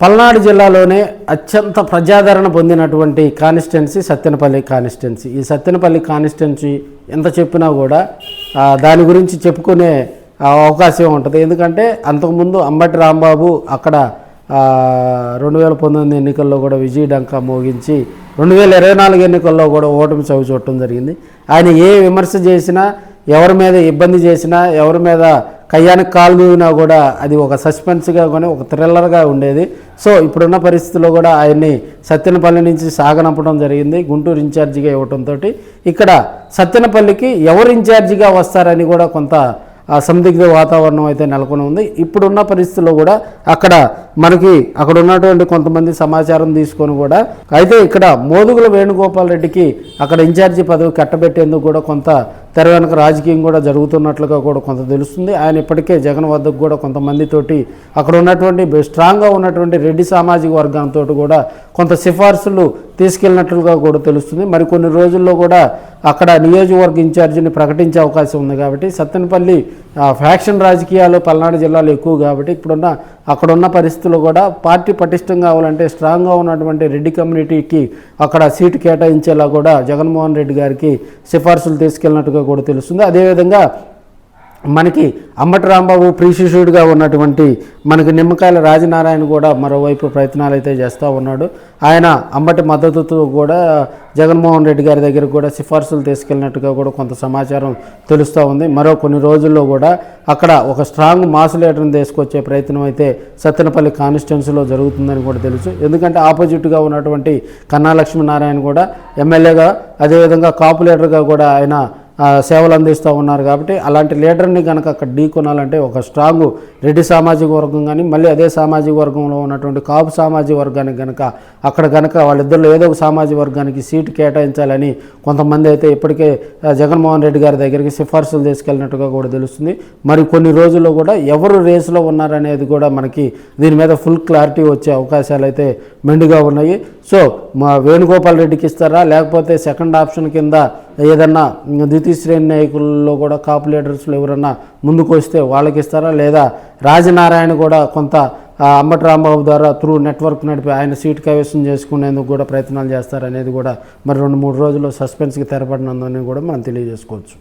పల్నాడు జిల్లాలోనే అత్యంత ప్రజాదరణ పొందినటువంటి కాన్స్టిట్యున్సీ సత్తెనపల్లి కాన్స్టిట్యున్సీ. ఈ సత్తెనపల్లి కాన్స్టిట్యున్సీ ఎంత చెప్పినా కూడా దాని గురించి చెప్పుకునే అవకాశం ఉంటుంది. ఎందుకంటే అంతకుముందు అంబటి రాంబాబు అక్కడ 2019 ఎన్నికల్లో కూడా విజయడంకా మోగించి 2024 ఎన్నికల్లో కూడా ఓటమి చవి చూడటం జరిగింది. ఆయన ఏ విమర్శ చేసినా, ఎవరి మీద ఇబ్బంది చేసినా, ఎవరి మీద కయ్యానికి కాలు దూవినా కూడా అది ఒక సస్పెన్స్గా కానీ ఒక థ్రిల్లర్గా ఉండేది. సో ఇప్పుడున్న పరిస్థితుల్లో కూడా ఆయన్ని సత్తెనపల్లి నుంచి సాగనంపడం జరిగింది. గుంటూరు ఇన్ఛార్జిగా ఇవ్వడంతో ఇక్కడ సత్తెనపల్లికి ఎవరు ఇన్ఛార్జిగా వస్తారని కూడా కొంత సందిగ్ధ వాతావరణం అయితే నెలకొని ఉంది. ఇప్పుడున్న పరిస్థితుల్లో కూడా అక్కడ ఉన్నటువంటి కొంతమంది సమాచారం తీసుకొని కూడా అయితే ఇక్కడ మోదుగుల వేణుగోపాల్ రెడ్డికి అక్కడ ఇన్ఛార్జి పదవి కట్టబెట్టేందుకు కూడా కొంత తెర వెనుక రాజకీయం కూడా జరుగుతున్నట్లుగా కూడా కొంత తెలుస్తుంది. ఆయన ఇప్పటికే జగన్ వద్దకు కూడా కొంతమందితోటి అక్కడ ఉన్నటువంటి స్ట్రాంగ్గా ఉన్నటువంటి రెడ్డి సామాజిక వర్గంతో కూడా కొంత సిఫార్సులు తీసుకెళ్ళినట్లుగా కూడా తెలుస్తుంది. మరికొన్ని రోజుల్లో కూడా అక్కడ నియోజకవర్గ ఇన్ఛార్జిని ప్రకటించే అవకాశం ఉంది. కాబట్టి సత్తెనపల్లి ఫ్యాక్షన్ రాజకీయాలు పల్నాడు జిల్లాలో ఎక్కువ కాబట్టి అక్కడున్న పరిస్థితుల్లో కూడా పార్టీ పటిష్టం కావాలంటే స్ట్రాంగ్గా ఉన్నటువంటి రెడ్డి కమ్యూనిటీకి అక్కడ సీటు కేటాయించేలా కూడా జగన్మోహన్ రెడ్డి గారికి సిఫార్సులు తీసుకెళ్ళినట్టుగా కూడా తెలుస్తుంది. అదేవిధంగా మనకి అంబటి రాంబాబు ప్రీశిష్యుడిగా ఉన్నటువంటి మనకి నిమ్మకాయల రాజనారాయణ కూడా మరోవైపు ప్రయత్నాలు అయితే చేస్తూ ఉన్నాడు. ఆయన అంబటి మద్దతుతో కూడా జగన్మోహన్ రెడ్డి గారి దగ్గర కూడా సిఫార్సులు తీసుకెళ్ళినట్టుగా కూడా కొంత సమాచారం తెలుస్తూ ఉంది. మరో కొన్ని రోజుల్లో కూడా అక్కడ ఒక స్ట్రాంగ్ మాస్ లీడర్ని తీసుకొచ్చే ప్రయత్నం అయితే సత్తెనపల్లి కాన్స్టిట్యున్సీలో జరుగుతుందని కూడా తెలుసు. ఎందుకంటే ఆపోజిట్గా ఉన్నటువంటి కన్నా లక్ష్మీనారాయణ కూడా ఎమ్మెల్యేగా, అదేవిధంగా కాపు లీడర్గా కూడా ఆయన సేవలు అందిస్తూ ఉన్నారు. కాబట్టి అలాంటి లీడర్ని కనుక అక్కడ ఢీకొనాలంటే ఒక స్ట్రాంగ్ రెడ్డి సామాజిక వర్గం కానీ, మళ్ళీ అదే సామాజిక వర్గంలో ఉన్నటువంటి కాపు సామాజిక వర్గానికి కనుక వాళ్ళిద్దరిలో ఏదో ఒక సామాజిక వర్గానికి సీటు కేటాయించాలని కొంతమంది అయితే ఇప్పటికే జగన్మోహన్ రెడ్డి గారి దగ్గరికి సిఫార్సులు తీసుకెళ్ళినట్టుగా కూడా తెలుస్తుంది. మరి కొన్ని రోజుల్లో కూడా ఎవరు రేసులో ఉన్నారనేది కూడా మనకి దీని మీద ఫుల్ క్లారిటీ వచ్చే అవకాశాలు అయితే మెండుగా ఉన్నాయి. సో మా వేణుగోపాల్ రెడ్డికి ఇస్తారా, లేకపోతే సెకండ్ ఆప్షన్ కింద ఏదన్నా ద్వితీయ శ్రేణి నాయకుల్లో కూడా కాపు లీడర్స్లో ఎవరన్నా ముందుకు వస్తే వాళ్ళకి ఇస్తారా, లేదా రాజనారాయణ కూడా కొంత అంబటి రాంబాబు ద్వారా త్రూ నెట్వర్క్ నడిపి ఆయన సీటు కైవసం చేసుకునేందుకు కూడా ప్రయత్నాలు చేస్తారనేది కూడా మరి 2-3 రోజుల్లో సస్పెన్స్కి తెరపడినందని కూడా మనం తెలియజేసుకోవచ్చు.